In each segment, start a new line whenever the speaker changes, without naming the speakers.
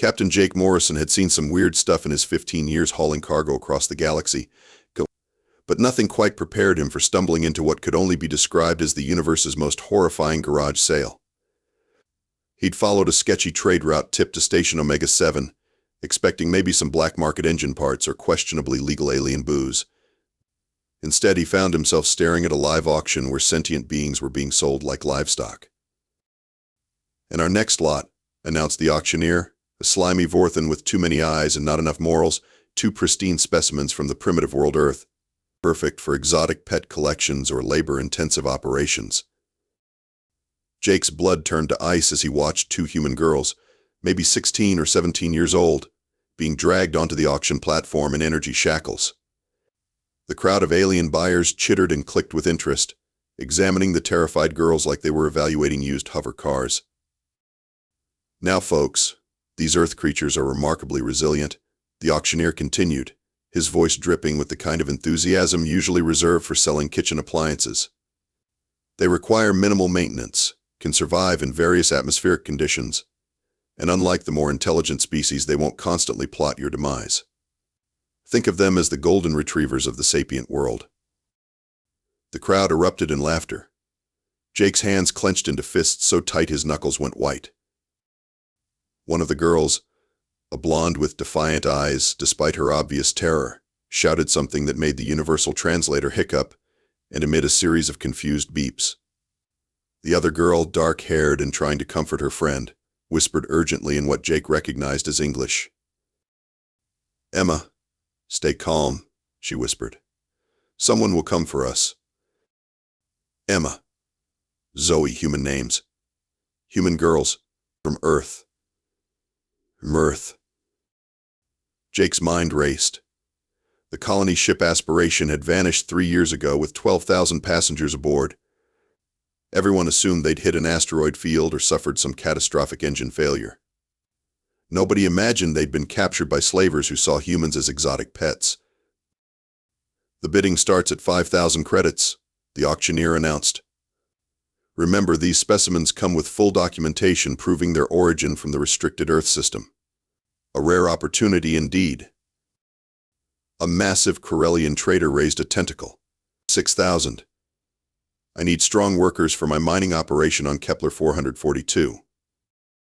Captain Jake Morrison had seen some weird stuff in his 15 years hauling cargo across the galaxy, but nothing quite prepared him for stumbling into what could only be described as the universe's most horrifying garage sale. He'd followed a sketchy trade route tipped to Station Omega 7, expecting maybe some black market engine parts or questionably legal alien booze. Instead, he found himself staring at a live auction where sentient beings were being sold like livestock. "And our next lot," announced the auctioneer, a slimy Vorthan with too many eyes and not enough morals, two pristine specimens from the primitive world Earth, perfect for exotic pet collections or labor-intensive operations. Jake's blood turned to ice as he watched two human girls, maybe 16 or 17 years old, being dragged onto the auction platform in energy shackles. The crowd of alien buyers chittered and clicked with interest, examining the terrified girls like they were evaluating used hover cars. "Now, folks, these Earth creatures are remarkably resilient," the auctioneer continued, his voice dripping with the kind of enthusiasm usually reserved for selling kitchen appliances. "They require minimal maintenance, can survive in various atmospheric conditions, and unlike the more intelligent species, they won't constantly plot your demise. Think of them as the golden retrievers of the sapient world." The crowd erupted in laughter. Jake's hands clenched into fists so tight his knuckles went white. One of the girls, a blonde with defiant eyes despite her obvious terror, shouted something that made the universal translator hiccup and emit a series of confused beeps. The other girl, dark-haired and trying to comfort her friend, whispered urgently in what Jake recognized as English. "Emma, stay calm," she whispered. "Someone will come for us." Emma. Zoe, human names. Human girls. From Earth. Mirth. Jake's mind raced. The colony ship Aspiration had vanished 3 years ago with 12,000 passengers aboard. Everyone assumed they'd hit an asteroid field or suffered some catastrophic engine failure. Nobody imagined they'd been captured by slavers who saw humans as exotic pets. "The bidding starts at 5,000 credits, the auctioneer announced. "Remember, these specimens come with full documentation proving their origin from the restricted Earth system. A rare opportunity indeed." A massive Corellian trader raised a tentacle. 6,000. "I need strong workers for my mining operation on Kepler 442.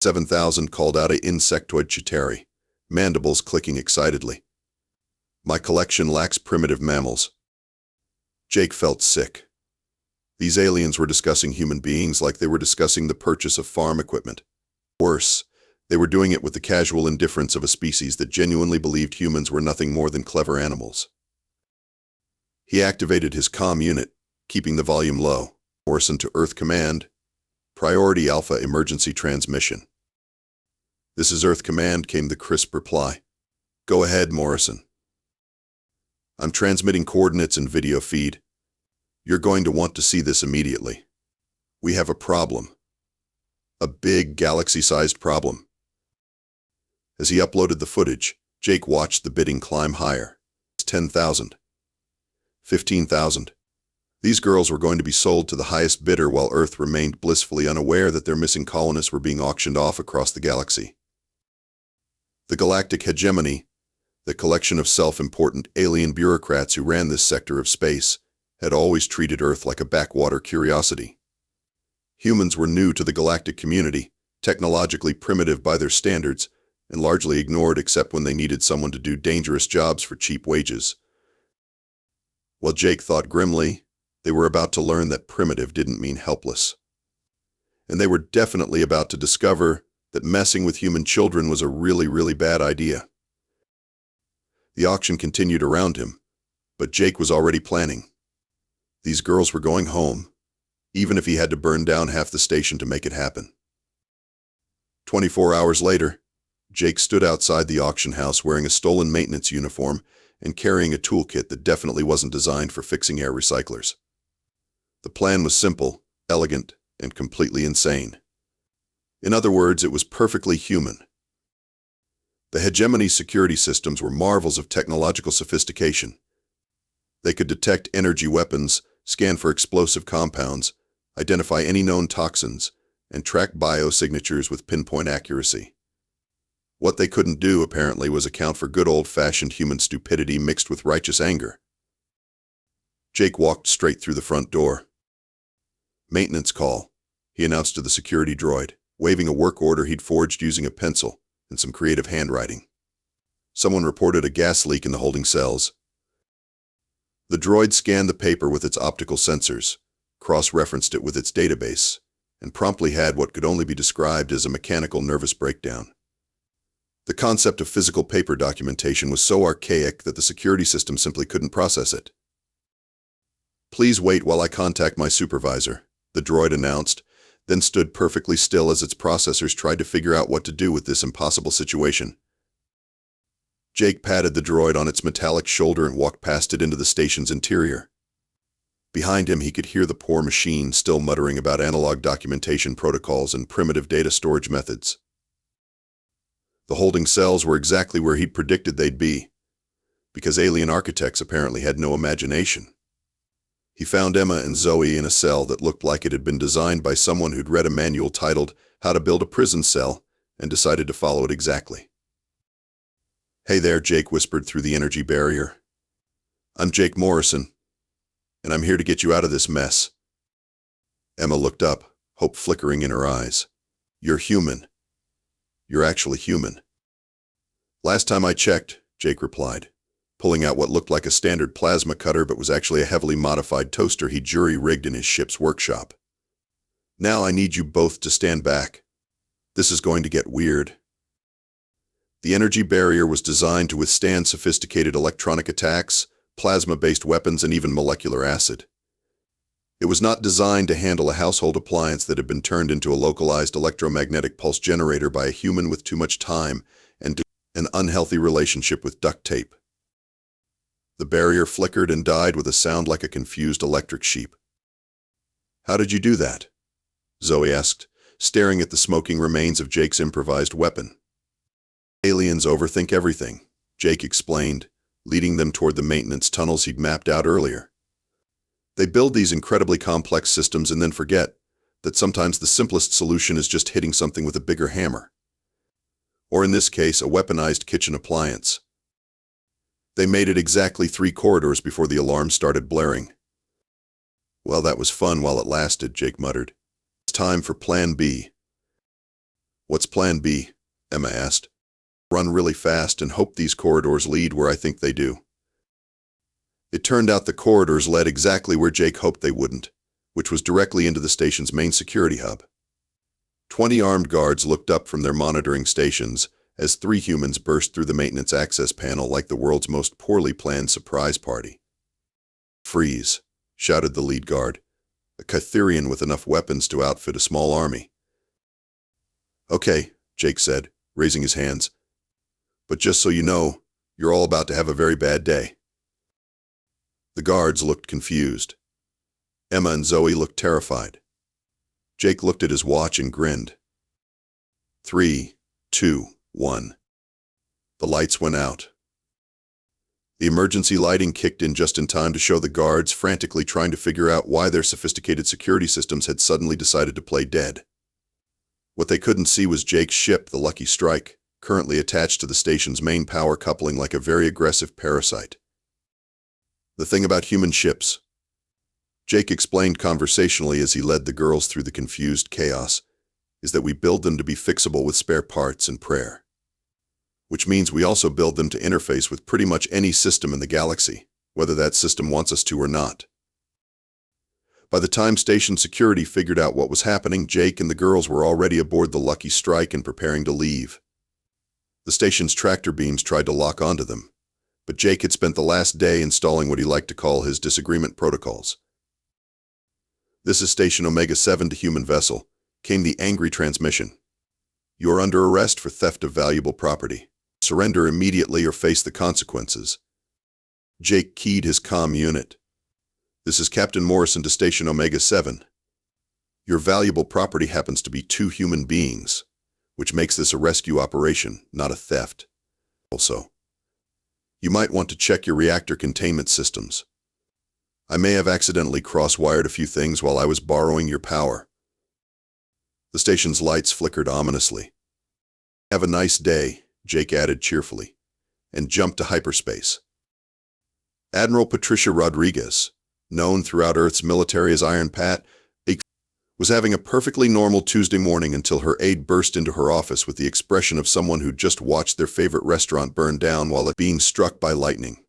7,000 called out a insectoid Chitauri, mandibles clicking excitedly. "My collection lacks primitive mammals." Jake felt sick. These aliens were discussing human beings like they were discussing the purchase of farm equipment. Worse, they were doing it with the casual indifference of a species that genuinely believed humans were nothing more than clever animals. He activated his comm unit, keeping the volume low. "Morrison to Earth Command. Priority Alpha emergency transmission." "This is Earth Command," came the crisp reply. "Go ahead, Morrison." "I'm transmitting coordinates and video feed. You're going to want to see this immediately. We have a problem. A big galaxy-sized problem." As he uploaded the footage, Jake watched the bidding climb higher. 10,000. 15,000. These girls were going to be sold to the highest bidder while Earth remained blissfully unaware that their missing colonists were being auctioned off across the galaxy. The Galactic Hegemony, the collection of self-important alien bureaucrats who ran this sector of space, had always treated Earth like a backwater curiosity. Humans were new to the galactic community, technologically primitive by their standards, and largely ignored except when they needed someone to do dangerous jobs for cheap wages. While Jake thought grimly, they were about to learn that primitive didn't mean helpless. And they were definitely about to discover that messing with human children was a really, really bad idea. The auction continued around him, but Jake was already planning. These girls were going home, even if he had to burn down half the station to make it happen. 24 hours later, Jake stood outside the auction house wearing a stolen maintenance uniform and carrying a toolkit that definitely wasn't designed for fixing air recyclers. The plan was simple, elegant, and completely insane. In other words, it was perfectly human. The Hegemony security systems were marvels of technological sophistication. They could detect energy weapons, scan for explosive compounds, identify any known toxins, and track biosignatures with pinpoint accuracy. What they couldn't do, apparently, was account for good old-fashioned human stupidity mixed with righteous anger. Jake walked straight through the front door. "Maintenance call," he announced to the security droid, waving a work order he'd forged using a pencil and some creative handwriting. Someone reported a gas leak in the holding cells. The droid scanned the paper with its optical sensors, cross-referenced it with its database, and promptly had what could only be described as a mechanical nervous breakdown. The concept of physical paper documentation was so archaic that the security system simply couldn't process it. "Please wait while I contact my supervisor," the droid announced, then stood perfectly still as its processors tried to figure out what to do with this impossible situation. Jake patted the droid on its metallic shoulder and walked past it into the station's interior. Behind him, he could hear the poor machine still muttering about analog documentation protocols and primitive data storage methods. The holding cells were exactly where he'd predicted they'd be, because alien architects apparently had no imagination. He found Emma and Zoe in a cell that looked like it had been designed by someone who'd read a manual titled How to Build a Prison Cell and decided to follow it exactly. "Hey there," Jake whispered through the energy barrier. "I'm Jake Morrison, and I'm here to get you out of this mess." Emma looked up, hope flickering in her eyes. "You're human. You're actually human." "Last time I checked," Jake replied, pulling out what looked like a standard plasma cutter but was actually a heavily modified toaster he'd jury-rigged in his ship's workshop. "Now I need you both to stand back. This is going to get weird." The energy barrier was designed to withstand sophisticated electronic attacks, plasma-based weapons, and even molecular acid. It was not designed to handle a household appliance that had been turned into a localized electromagnetic pulse generator by a human with too much time and an unhealthy relationship with duct tape. The barrier flickered and died with a sound like a confused electric sheep. "How did you do that?" Zoe asked, staring at the smoking remains of Jake's improvised weapon. "Aliens overthink everything," Jake explained, leading them toward the maintenance tunnels he'd mapped out earlier. "They build these incredibly complex systems and then forget that sometimes the simplest solution is just hitting something with a bigger hammer. Or in this case, a weaponized kitchen appliance. They made it exactly 3 corridors before the alarm started blaring." "Well, that was fun while it lasted," Jake muttered. "It's time for Plan B." "What's Plan B?" Emma asked. "Run really fast and hope these corridors lead where I think they do." It turned out the corridors led exactly where Jake hoped they wouldn't, which was directly into the station's main security hub. 20 armed guards looked up from their monitoring stations as 3 humans burst through the maintenance access panel like the world's most poorly planned surprise party. "Freeze," shouted the lead guard, a Catherian with enough weapons to outfit a small army. "Okay," Jake said, raising his hands. "But just so you know, you're all about to have a very bad day." The guards looked confused. Emma and Zoe looked terrified. Jake looked at his watch and grinned. 3, 2, 1. The lights went out. The emergency lighting kicked in just in time to show the guards frantically trying to figure out why their sophisticated security systems had suddenly decided to play dead. What they couldn't see was Jake's ship, the Lucky Strike, currently attached to the station's main power coupling like a very aggressive parasite. "The thing about human ships," Jake explained conversationally as he led the girls through the confused chaos, "is that we build them to be fixable with spare parts and prayer. Which means we also build them to interface with pretty much any system in the galaxy, whether that system wants us to or not." By the time station security figured out what was happening, Jake and the girls were already aboard the Lucky Strike and preparing to leave. The station's tractor beams tried to lock onto them, but Jake had spent the last day installing what he liked to call his disagreement protocols. "This is Station Omega-7 to human vessel," came the angry transmission. "You are under arrest for theft of valuable property. Surrender immediately or face the consequences." Jake keyed his comm unit. "This is Captain Morrison to Station Omega-7. Your valuable property happens to be 2 human beings, which makes this a rescue operation, not a theft. Also, you might want to check your reactor containment systems. I may have accidentally cross-wired a few things while I was borrowing your power." The station's lights flickered ominously. "Have a nice day," Jake added cheerfully, and jumped to hyperspace. Admiral Patricia Rodriguez, known throughout Earth's military as Iron Pat, was having a perfectly normal Tuesday morning until her aide burst into her office with the expression of someone who'd just watched their favorite restaurant burn down while it being struck by lightning.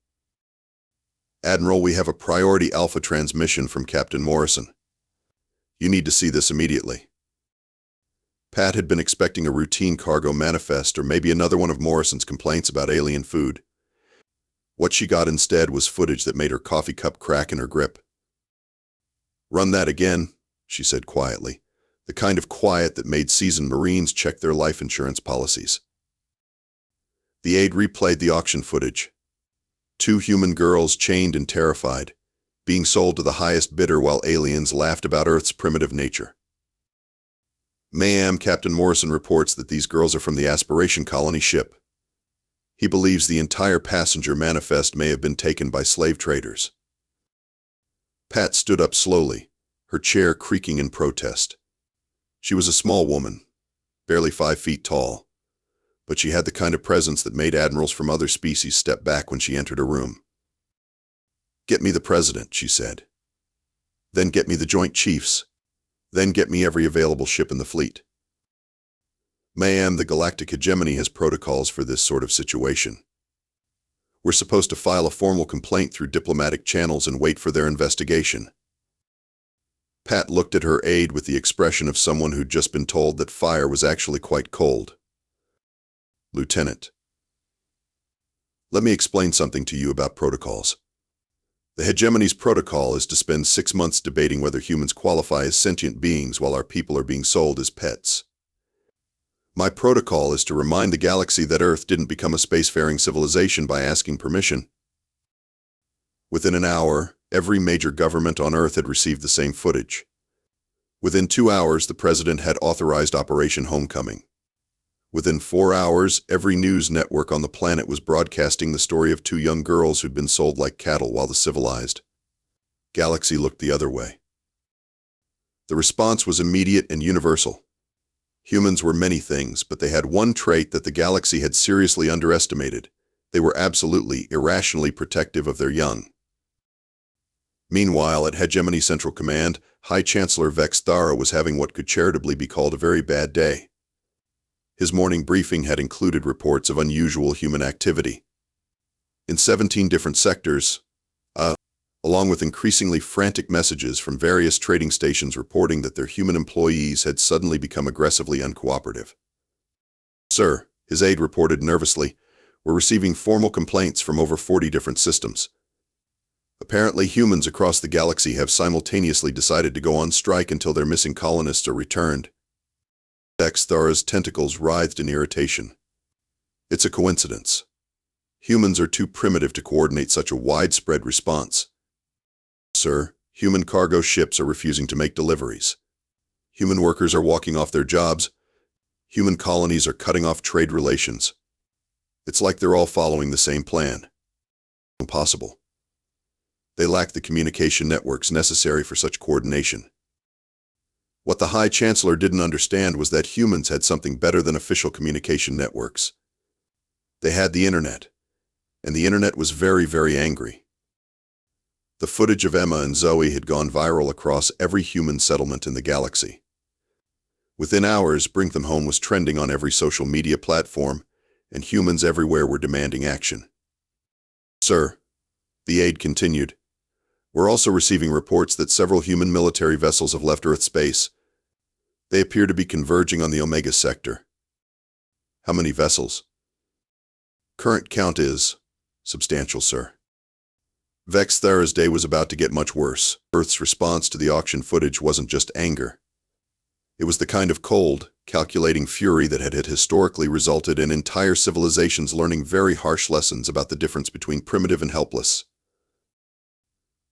"Admiral, we have a priority alpha transmission from Captain Morrison. You need to see this immediately." Pat had been expecting a routine cargo manifest or maybe another one of Morrison's complaints about alien food. What she got instead was footage that made her coffee cup crack in her grip. "Run that again," she said quietly, the kind of quiet that made seasoned Marines check their life insurance policies. The aide replayed the auction footage. 2 human girls chained and terrified, being sold to the highest bidder while aliens laughed about Earth's primitive nature. "Ma'am, Captain Morrison reports that these girls are from the Aspiration colony ship. He believes the entire passenger manifest may have been taken by slave traders." Pat stood up slowly, her chair creaking in protest. She was a small woman, barely 5 feet tall, but she had the kind of presence that made admirals from other species step back when she entered a room. "Get me the president," she said. "Then get me the joint chiefs. Then get me every available ship in the fleet. Ma'am, the Galactic Hegemony has protocols for this sort of situation. We're supposed to file a formal complaint through diplomatic channels and wait for their investigation." Pat looked at her aide with the expression of someone who'd just been told that fire was actually quite cold. "Lieutenant, let me explain something to you about protocols. The Hegemony's protocol is to spend 6 months debating whether humans qualify as sentient beings while our people are being sold as pets. My protocol is to remind the galaxy that Earth didn't become a spacefaring civilization by asking permission. Within an hour, every major government on Earth had received the same footage. Within 2 hours, the president had authorized Operation Homecoming. Within 4 hours, every news network on the planet was broadcasting the story of 2 young girls who'd been sold like cattle while the civilized galaxy looked the other way. The response was immediate and universal. Humans were many things, but they had one trait that the galaxy had seriously underestimated. They were absolutely, irrationally protective of their young. Meanwhile, at Hegemony Central Command, High Chancellor Vex Thara was having what could charitably be called a very bad day. His morning briefing had included reports of unusual human activity in 17 different sectors, along with increasingly frantic messages from various trading stations reporting that their human employees had suddenly become aggressively uncooperative. "Sir," his aide reported nervously, "we're receiving formal complaints from over 40 different systems. Apparently, humans across the galaxy have simultaneously decided to go on strike until their missing colonists are returned." Vex Thara's tentacles writhed in irritation. "It's a coincidence. Humans are too primitive to coordinate such a widespread response. Sir, human cargo ships are refusing to make deliveries. Human workers are walking off their jobs. Human colonies are cutting off trade relations. It's like they're all following the same plan. Impossible. They lack the communication networks necessary for such coordination." What the High Chancellor didn't understand was that humans had something better than official communication networks. They had the internet, and the internet was very, very angry. The footage of Emma and Zoe had gone viral across every human settlement in the galaxy. Within hours, Bring Them Home was trending on every social media platform, and humans everywhere were demanding action. "Sir," the aide continued, "we're also receiving reports that several human military vessels have left Earth space. They appear to be converging on the Omega sector." "How many vessels?" "Current count is substantial, sir." Vex Thara's day was about to get much worse. Earth's response to the auction footage wasn't just anger. It was the kind of cold, calculating fury that had historically resulted in entire civilizations learning very harsh lessons about the difference between primitive and helpless.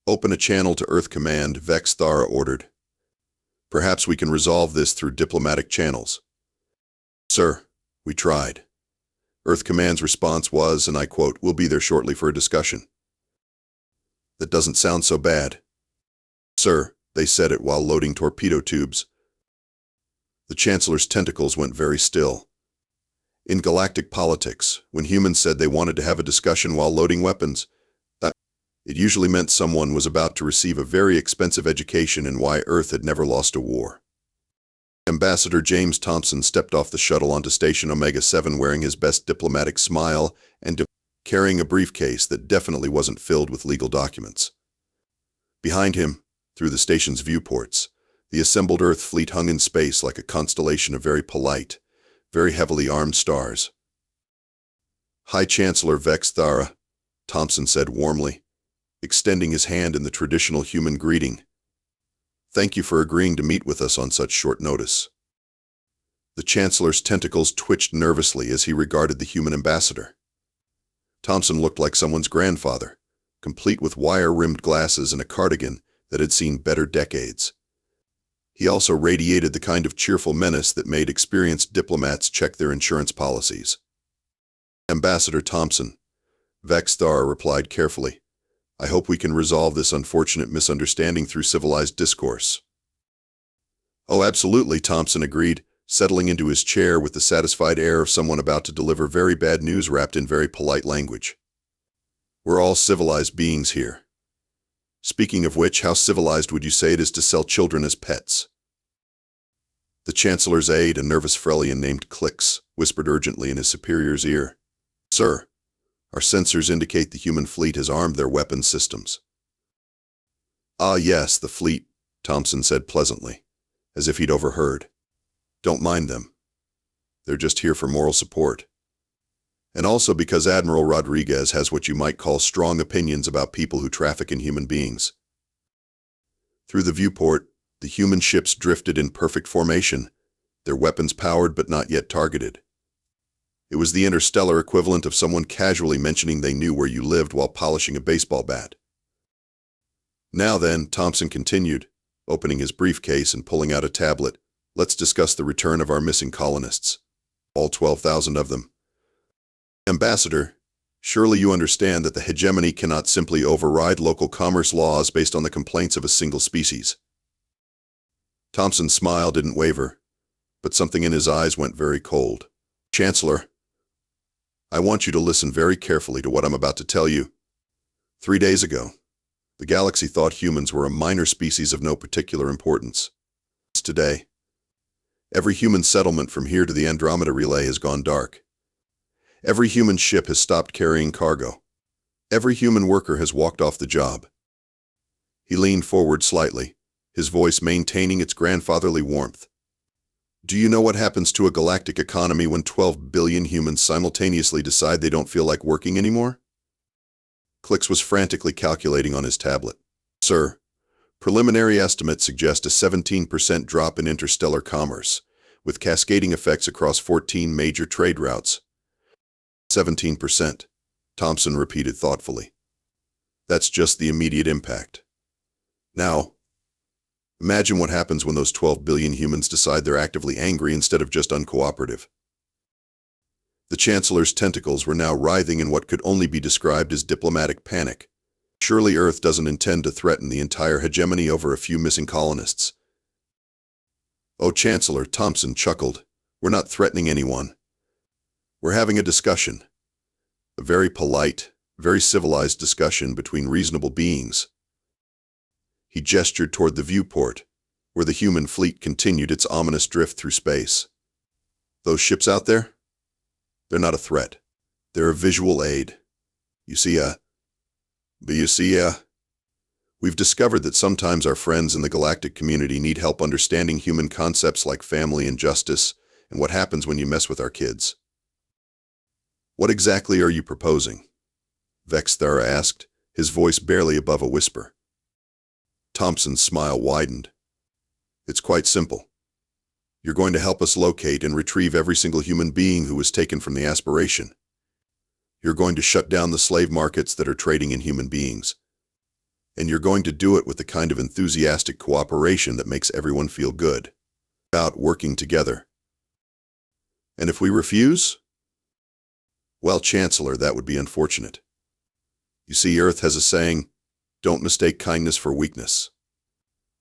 "Open a channel to Earth Command," Vex Thara ordered. "Perhaps we can resolve this through diplomatic channels." "Sir, we tried." Earth Command's response was, and I quote, "We'll be there shortly for a discussion." "That doesn't sound so bad." "Sir," they said it while loading torpedo tubes. The Chancellor's tentacles went very still. In galactic politics, when humans said they wanted to have a discussion while loading weapons, it usually meant someone was about to receive a very expensive education in why Earth had never lost a war. Ambassador James Thompson stepped off the shuttle onto Station Omega-7 wearing his best diplomatic smile and carrying a briefcase that definitely wasn't filled with legal documents. Behind him, through the station's viewports, the assembled Earth fleet hung in space like a constellation of very polite, very heavily armed stars. "High Chancellor Vex Thara," Thompson said warmly, extending his hand in the traditional human greeting. "Thank you for agreeing to meet with us on such short notice." The Chancellor's tentacles twitched nervously as he regarded the human ambassador. Thompson looked like someone's grandfather, complete with wire-rimmed glasses and a cardigan that had seen better decades. He also radiated the kind of cheerful menace that made experienced diplomats check their insurance policies. "Ambassador Thompson," Vex Thara replied carefully, "I hope we can resolve this unfortunate misunderstanding through civilized discourse." "Oh, absolutely," Thompson agreed, settling into his chair with the satisfied air of someone about to deliver very bad news wrapped in very polite language. "We're all civilized beings here. Speaking of which, how civilized would you say it is to sell children as pets?" The Chancellor's aide, a nervous Frelian named Clix, whispered urgently in his superior's ear. "Sir, our sensors indicate the human fleet has armed their weapons systems." "Ah, yes, the fleet," Thompson said pleasantly, as if he'd overheard. "Don't mind them. They're just here for moral support. And also because Admiral Rodriguez has what you might call strong opinions about people who traffic in human beings." Through the viewport, the human ships drifted in perfect formation, their weapons powered but not yet targeted. It was the interstellar equivalent of someone casually mentioning they knew where you lived while polishing a baseball bat. "Now then," Thompson continued, opening his briefcase and pulling out a tablet, "let's discuss the return of our missing colonists. All 12,000 of them. Ambassador, surely you understand that the hegemony cannot simply override local commerce laws based on the complaints of a single species." Thompson's smile didn't waver, but something in his eyes went very cold. "Chancellor, I want you to listen very carefully to what I'm about to tell you. 3 days ago, the galaxy thought humans were a minor species of no particular importance. Today, every human settlement from here to the Andromeda Relay has gone dark. Every human ship has stopped carrying cargo. Every human worker has walked off the job." He leaned forward slightly, his voice maintaining its grandfatherly warmth. "Do you know what happens to a galactic economy when 12 billion humans simultaneously decide they don't feel like working anymore?" Clix was frantically calculating on his tablet. "Sir, preliminary estimates suggest a 17% drop in interstellar commerce, with cascading effects across 14 major trade routes." 17%, Thompson repeated thoughtfully. "That's just the immediate impact. Now, imagine what happens when those 12 billion humans decide they're actively angry instead of just uncooperative." The Chancellor's tentacles were now writhing in what could only be described as diplomatic panic. Surely Earth doesn't intend to threaten the entire hegemony over a few missing colonists. "Oh, Chancellor," Thompson chuckled, "we're not threatening anyone. We're having a discussion. A very polite, very civilized discussion between reasonable beings." He gestured toward the viewport, where the human fleet continued its ominous drift through space. "Those ships out there? They're not a threat. They're a visual aid. We've discovered that sometimes our friends in the galactic community need help understanding human concepts like family and justice, and what happens when you mess with our kids." "What exactly are you proposing?" Vex Thara asked, his voice barely above a whisper. Thompson's smile widened. "It's quite simple. You're going to help us locate and retrieve every single human being who was taken from the Aspiration. You're going to shut down the slave markets that are trading in human beings. And you're going to do it with the kind of enthusiastic cooperation that makes everyone feel good about working together. And if we refuse? Well, Chancellor, that would be unfortunate. You see, Earth has a saying, don't mistake kindness for weakness.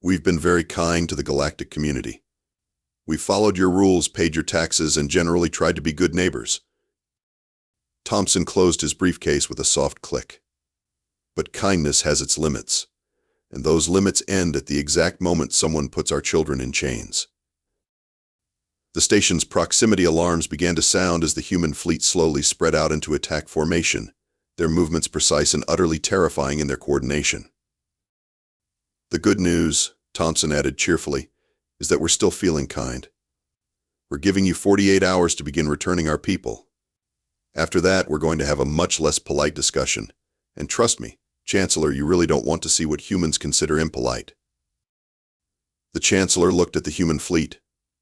We've been very kind to the galactic community. We followed your rules, paid your taxes, and generally tried to be good neighbors. Thompson closed his briefcase with a soft click. But kindness has its limits, and those limits end at the exact moment someone puts our children in chains. The station's proximity alarms began to sound as the human fleet slowly spread out into attack formation, their movements precise and utterly terrifying in their coordination. The good news, Thompson added cheerfully, is that we're still feeling kind. We're giving you 48 hours to begin returning our people. After that, we're going to have a much less polite discussion. And trust me, Chancellor, you really don't want to see what humans consider impolite. The Chancellor looked at the human fleet,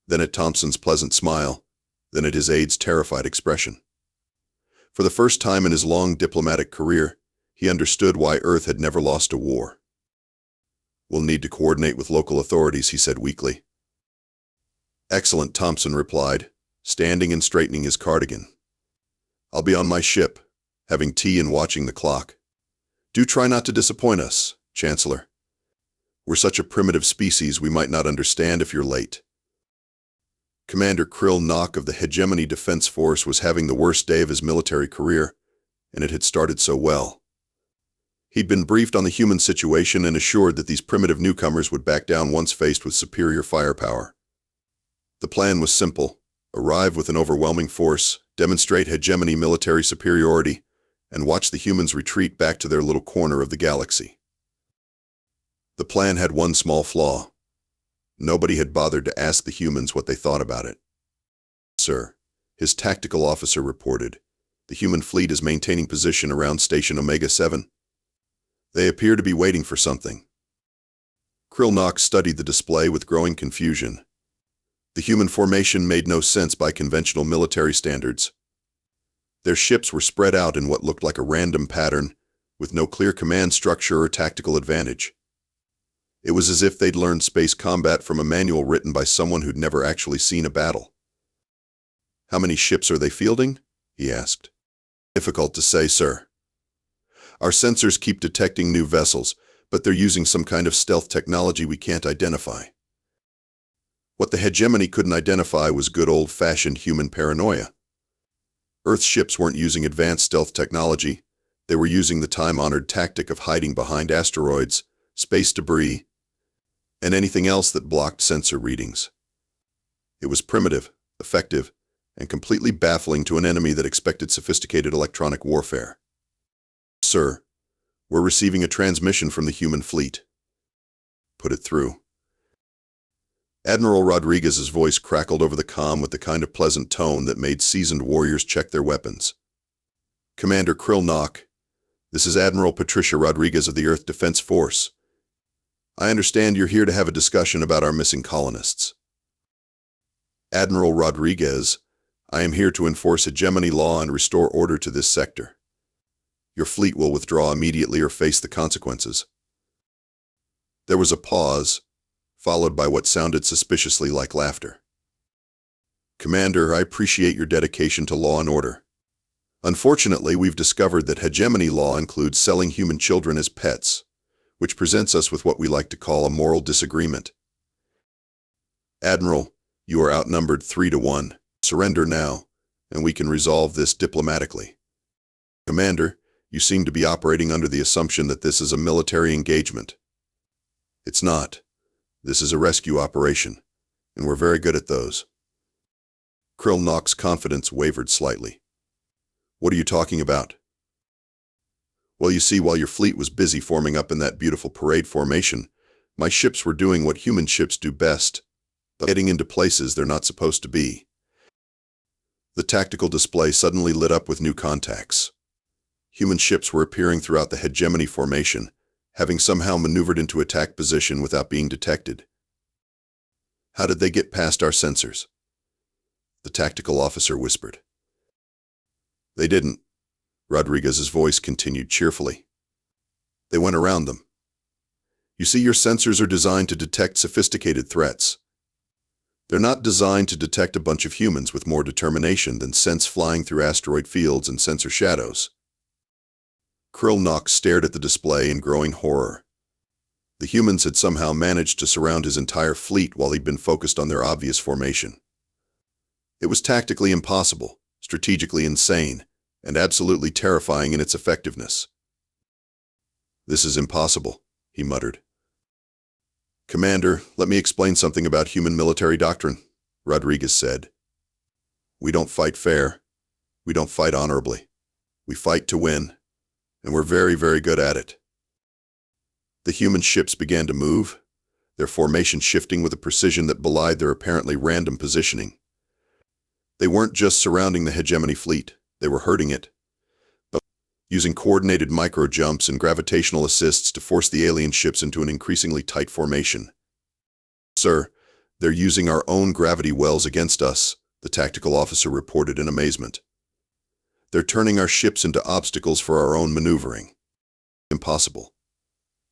then at Thompson's pleasant smile, then at his aide's terrified expression. For the first time in his long diplomatic career, he understood why Earth had never lost a war. We'll need to coordinate with local authorities, he said weakly. Excellent, Thompson replied, standing and straightening his cardigan. I'll be on my ship, having tea and watching the clock. Do try not to disappoint us, Chancellor. We're such a primitive species we might not understand if you're late. Commander Krill Knock of the Hegemony Defense Force was having the worst day of his military career, and it had started so well. He'd been briefed on the human situation and assured that these primitive newcomers would back down once faced with superior firepower. The plan was simple: arrive with an overwhelming force, demonstrate hegemony military superiority, and watch the humans retreat back to their little corner of the galaxy. The plan had one small flaw. Nobody had bothered to ask the humans what they thought about it. Sir, his tactical officer reported, the human fleet is maintaining position around Station Omega-7. They appear to be waiting for something. Krill Knock studied the display with growing confusion. The human formation made no sense by conventional military standards. Their ships were spread out in what looked like a random pattern, with no clear command structure or tactical advantage. It was as if they'd learned space combat from a manual written by someone who'd never actually seen a battle. How many ships are they fielding? He asked. Difficult to say, sir. Our sensors keep detecting new vessels, but they're using some kind of stealth technology we can't identify. What the hegemony couldn't identify was good old-fashioned human paranoia. Earth ships weren't using advanced stealth technology. They were using the time-honored tactic of hiding behind asteroids, space debris, and anything else that blocked sensor readings. It was primitive, effective, and completely baffling to an enemy that expected sophisticated electronic warfare. Sir, we're receiving a transmission from the human fleet. Put it through. Admiral Rodriguez's voice crackled over the comm with the kind of pleasant tone that made seasoned warriors check their weapons. Commander Krill Knock, this is Admiral Patricia Rodriguez of the Earth Defense Force. I understand you're here to have a discussion about our missing colonists. Admiral Rodriguez, I am here to enforce hegemony law and restore order to this sector. Your fleet will withdraw immediately or face the consequences. There was a pause, followed by what sounded suspiciously like laughter. Commander, I appreciate your dedication to law and order. Unfortunately, we've discovered that hegemony law includes selling human children as pets, which presents us with what we like to call a moral disagreement. Admiral, you are outnumbered 3-1. Surrender now, and we can resolve this diplomatically. Commander, you seem to be operating under the assumption that this is a military engagement. It's not. This is a rescue operation, and we're very good at those. Krill Knock's confidence wavered slightly. What are you talking about? Well, you see, while your fleet was busy forming up in that beautiful parade formation, my ships were doing what human ships do best, getting into places they're not supposed to be. The tactical display suddenly lit up with new contacts. Human ships were appearing throughout the hegemony formation, having somehow maneuvered into attack position without being detected. How did they get past our sensors? The tactical officer whispered. They didn't. Rodriguez's voice continued cheerfully. They went around them. You see, your sensors are designed to detect sophisticated threats. They're not designed to detect a bunch of humans with more determination than sense flying through asteroid fields and sensor shadows. Krill Knock stared at the display in growing horror. The humans had somehow managed to surround his entire fleet while he'd been focused on their obvious formation. It was tactically impossible, strategically insane, and absolutely terrifying in its effectiveness. "This is impossible," he muttered. "Commander, let me explain something about human military doctrine," Rodriguez said. "We don't fight fair. We don't fight honorably. We fight to win, and we're very, very good at it." The human ships began to move, their formation shifting with a precision that belied their apparently random positioning. They weren't just surrounding the hegemony fleet, they were hurting it, but using coordinated micro-jumps and gravitational assists to force the alien ships into an increasingly tight formation. "Sir, they're using our own gravity wells against us," the tactical officer reported in amazement. "They're turning our ships into obstacles for our own maneuvering." Impossible.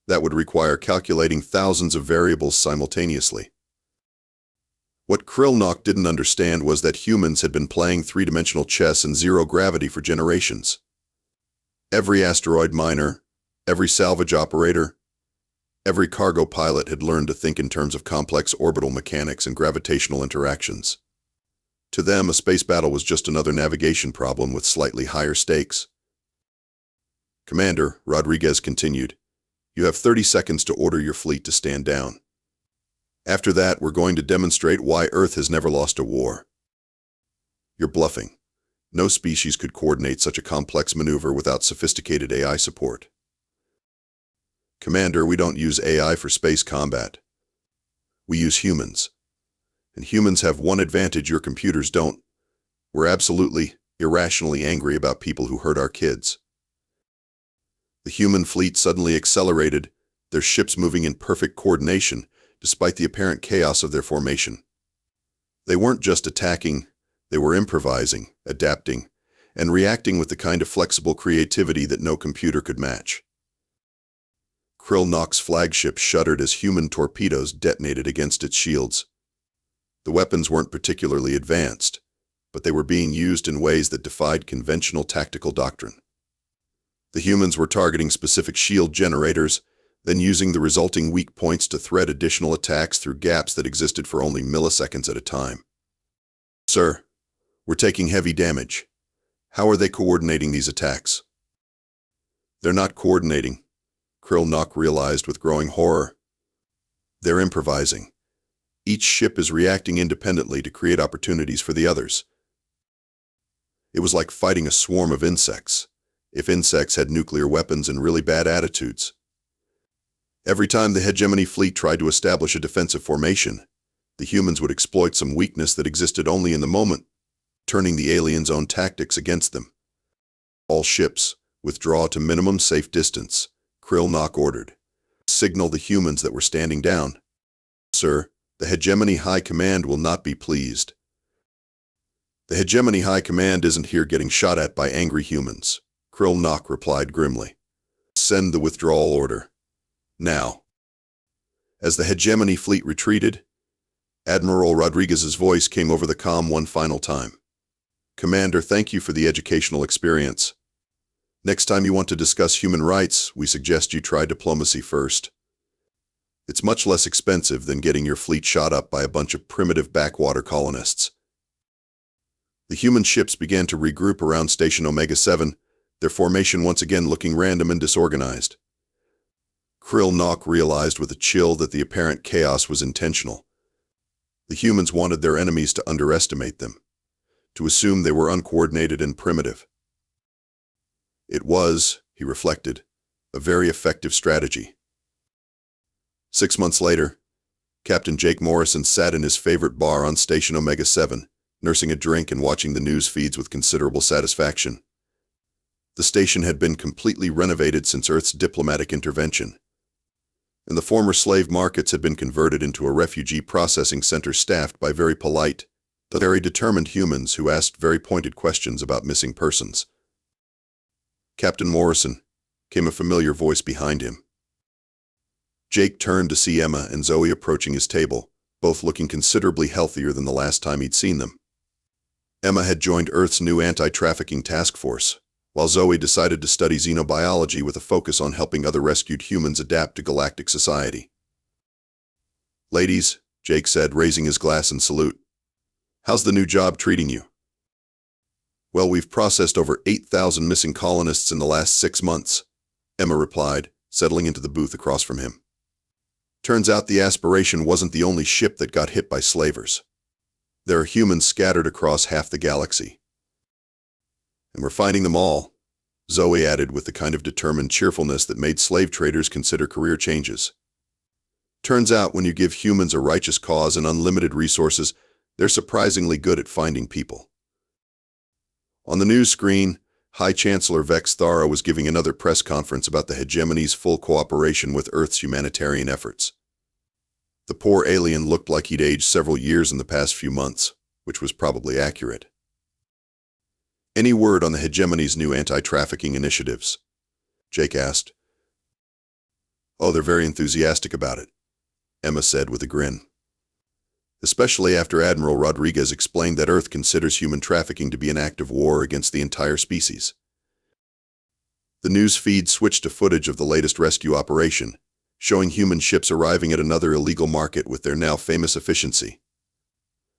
That would require calculating thousands of variables simultaneously. What Krillnock didn't understand was that humans had been playing three-dimensional chess in zero gravity for generations. Every asteroid miner, every salvage operator, every cargo pilot had learned to think in terms of complex orbital mechanics and gravitational interactions. To them, a space battle was just another navigation problem with slightly higher stakes. "Commander," Rodriguez continued, "you have 30 seconds to order your fleet to stand down. After that, we're going to demonstrate why Earth has never lost a war." "You're bluffing. No species could coordinate such a complex maneuver without sophisticated AI support." "Commander, we don't use AI for space combat. We use humans. And humans have one advantage your computers don't. We're absolutely, irrationally angry about people who hurt our kids." The human fleet suddenly accelerated, their ships moving in perfect coordination, despite the apparent chaos of their formation. They weren't just attacking, they were improvising, adapting, and reacting with the kind of flexible creativity that no computer could match. Krillnock's flagship shuddered as human torpedoes detonated against its shields. The weapons weren't particularly advanced, but they were being used in ways that defied conventional tactical doctrine. The humans were targeting specific shield generators, then using the resulting weak points to thread additional attacks through gaps that existed for only milliseconds at a time. "Sir, we're taking heavy damage. How are they coordinating these attacks?" "They're not coordinating," Krillnock realized with growing horror. "They're improvising. Each ship is reacting independently to create opportunities for the others." It was like fighting a swarm of insects, if insects had nuclear weapons and really bad attitudes. Every time the hegemony fleet tried to establish a defensive formation, the humans would exploit some weakness that existed only in the moment, turning the aliens' own tactics against them. "All ships, withdraw to minimum safe distance," Krillnock ordered. "Signal the humans that we're standing down." "Sir, the Hegemony High Command will not be pleased." "The Hegemony High Command isn't here getting shot at by angry humans," Krillnock replied grimly. "Send the withdrawal order. Now." As the Hegemony fleet retreated, Admiral Rodriguez's voice came over the comm one final time. "Commander, thank you for the educational experience. Next time you want to discuss human rights, we suggest you try diplomacy first. It's much less expensive than getting your fleet shot up by a bunch of primitive backwater colonists." The human ships began to regroup around Station Omega-7, their formation once again looking random and disorganized. Krillnock realized with a chill that the apparent chaos was intentional. The humans wanted their enemies to underestimate them, to assume they were uncoordinated and primitive. It was, he reflected, a very effective strategy. 6 months later, Captain Jake Morrison sat in his favorite bar on Station Omega-7, nursing a drink and watching the news feeds with considerable satisfaction. The station had been completely renovated since Earth's diplomatic intervention, and the former slave markets had been converted into a refugee processing center staffed by very polite, but very determined humans who asked very pointed questions about missing persons. "Captain Morrison," came a familiar voice behind him. Jake turned to see Emma and Zoe approaching his table, both looking considerably healthier than the last time he'd seen them. Emma had joined Earth's new anti-trafficking task force, while Zoe decided to study xenobiology with a focus on helping other rescued humans adapt to galactic society. "Ladies," Jake said, raising his glass in salute. "How's the new job treating you?" "Well, we've processed over 8,000 missing colonists in the last 6 months," Emma replied, settling into the booth across from him. "Turns out the Aspiration wasn't the only ship that got hit by slavers. There are humans scattered across half the galaxy. And we're finding them all," Zoe added with the kind of determined cheerfulness that made slave traders consider career changes. "Turns out when you give humans a righteous cause and unlimited resources, they're surprisingly good at finding people." On the news screen, High Chancellor Vex Thara was giving another press conference about the hegemony's full cooperation with Earth's humanitarian efforts. The poor alien looked like he'd aged several years in the past few months, which was probably accurate. "Any word on the hegemony's new anti-trafficking initiatives?" Jake asked. "Oh, they're very enthusiastic about it," Emma said with a grin. "Especially after Admiral Rodriguez explained that Earth considers human trafficking to be an act of war against the entire species." The news feed switched to footage of the latest rescue operation, showing human ships arriving at another illegal market with their now famous efficiency.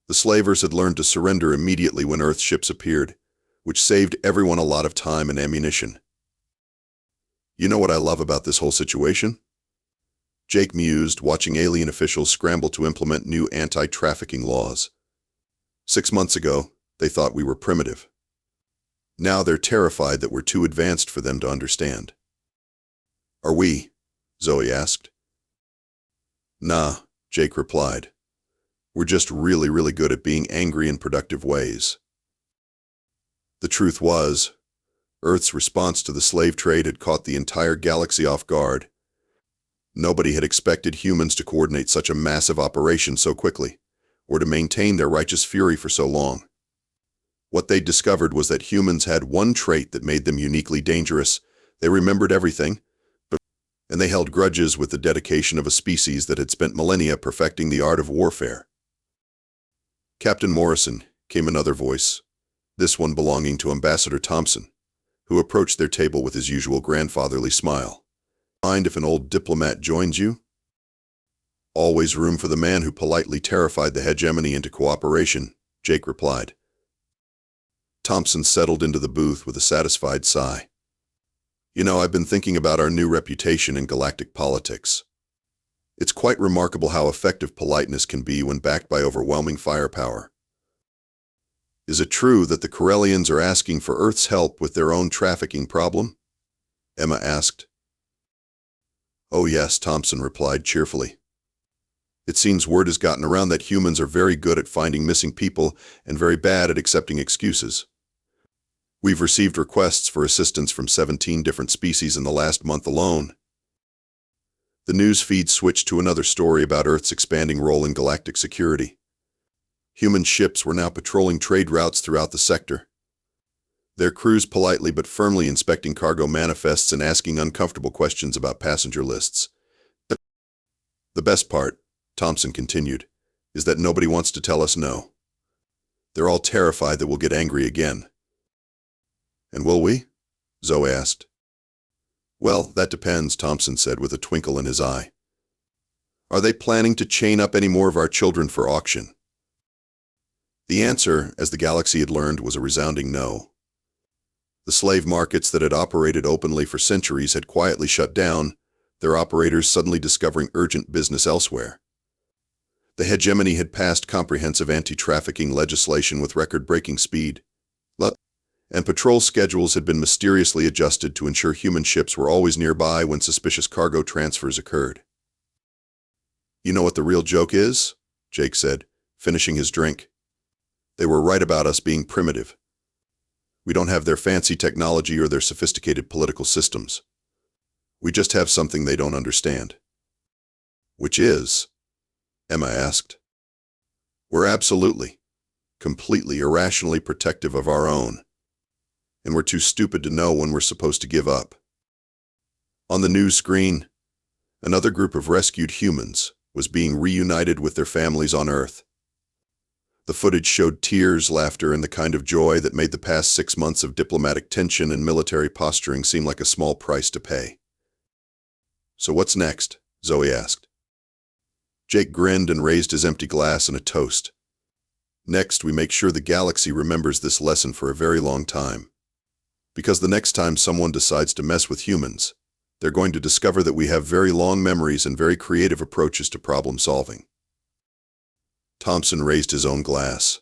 The slavers had learned to surrender immediately when Earth ships appeared, which saved everyone a lot of time and ammunition. "You know what I love about this whole situation?" Jake mused, watching alien officials scramble to implement new anti-trafficking laws. 6 months ago, they thought we were primitive. Now they're terrified that we're too advanced for them to understand. "Are we?" Zoe asked. "Nah," Jake replied. "We're just really, really good at being angry in productive ways." The truth was, Earth's response to the slave trade had caught the entire galaxy off guard. Nobody had expected humans to coordinate such a massive operation so quickly, or to maintain their righteous fury for so long. What they'd discovered was that humans had one trait that made them uniquely dangerous. They remembered everything, and they held grudges with the dedication of a species that had spent millennia perfecting the art of warfare. "Captain Morrison," came another voice, this one belonging to Ambassador Thompson, who approached their table with his usual grandfatherly smile. "Mind if an old diplomat joins you?" "Always room for the man who politely terrified the hegemony into cooperation," Jake replied. Thompson settled into the booth with a satisfied sigh. "You know, I've been thinking about our new reputation in galactic politics. It's quite remarkable how effective politeness can be when backed by overwhelming firepower." "Is it true that the Corellians are asking for Earth's help with their own trafficking problem?" Emma asked. "Oh yes," Thompson replied cheerfully. "It seems word has gotten around that humans are very good at finding missing people and very bad at accepting excuses. We've received requests for assistance from 17 different species in the last month alone." The news feed switched to another story about Earth's expanding role in galactic security. Human ships were now patrolling trade routes throughout the sector. Their crews politely but firmly inspecting cargo manifests and asking uncomfortable questions about passenger lists. "The best part," Thompson continued, "is that nobody wants to tell us no. They're all terrified that we'll get angry again." "And will we?" Zoe asked. "Well, that depends," Thompson said with a twinkle in his eye. "Are they planning to chain up any more of our children for auction?" The answer, as the galaxy had learned, was a resounding no. The slave markets that had operated openly for centuries had quietly shut down, their operators suddenly discovering urgent business elsewhere. The hegemony had passed comprehensive anti-trafficking legislation with record-breaking speed, and patrol schedules had been mysteriously adjusted to ensure human ships were always nearby when suspicious cargo transfers occurred. "You know what the real joke is?" Jake said, finishing his drink. "They were right about us being primitive. We don't have their fancy technology or their sophisticated political systems. We just have something they don't understand." "Which is?" Emma asked. "We're absolutely, completely irrationally protective of our own. And we're too stupid to know when we're supposed to give up." On the news screen, another group of rescued humans was being reunited with their families on Earth. The footage showed tears, laughter, and the kind of joy that made the past 6 months of diplomatic tension and military posturing seem like a small price to pay. "So what's next?" Zoe asked. Jake grinned and raised his empty glass in a toast. "Next, we make sure the galaxy remembers this lesson for a very long time. Because the next time someone decides to mess with humans, they're going to discover that we have very long memories and very creative approaches to problem solving." Thompson raised his own glass.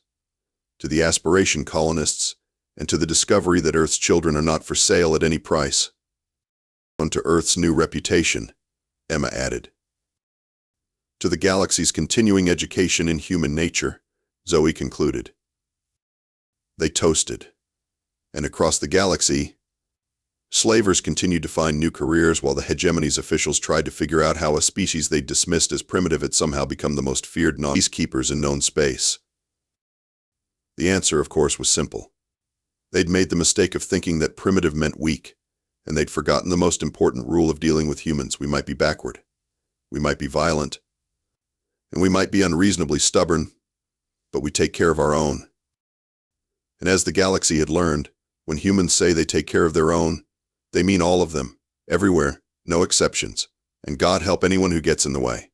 "To the Aspiration colonists, and to the discovery that Earth's children are not for sale at any price. And to Earth's new reputation," Emma added. "To the galaxy's continuing education in human nature," Zoe concluded. They toasted. And across the galaxy, slavers continued to find new careers while the hegemony's officials tried to figure out how a species they'd dismissed as primitive had somehow become the most feared peacekeepers in known space. The answer, of course, was simple. They'd made the mistake of thinking that primitive meant weak, and they'd forgotten the most important rule of dealing with humans. We might be backward, we might be violent, and we might be unreasonably stubborn, but we take care of our own. And as the galaxy had learned, when humans say they take care of their own, they mean all of them, everywhere, no exceptions, and God help anyone who gets in the way.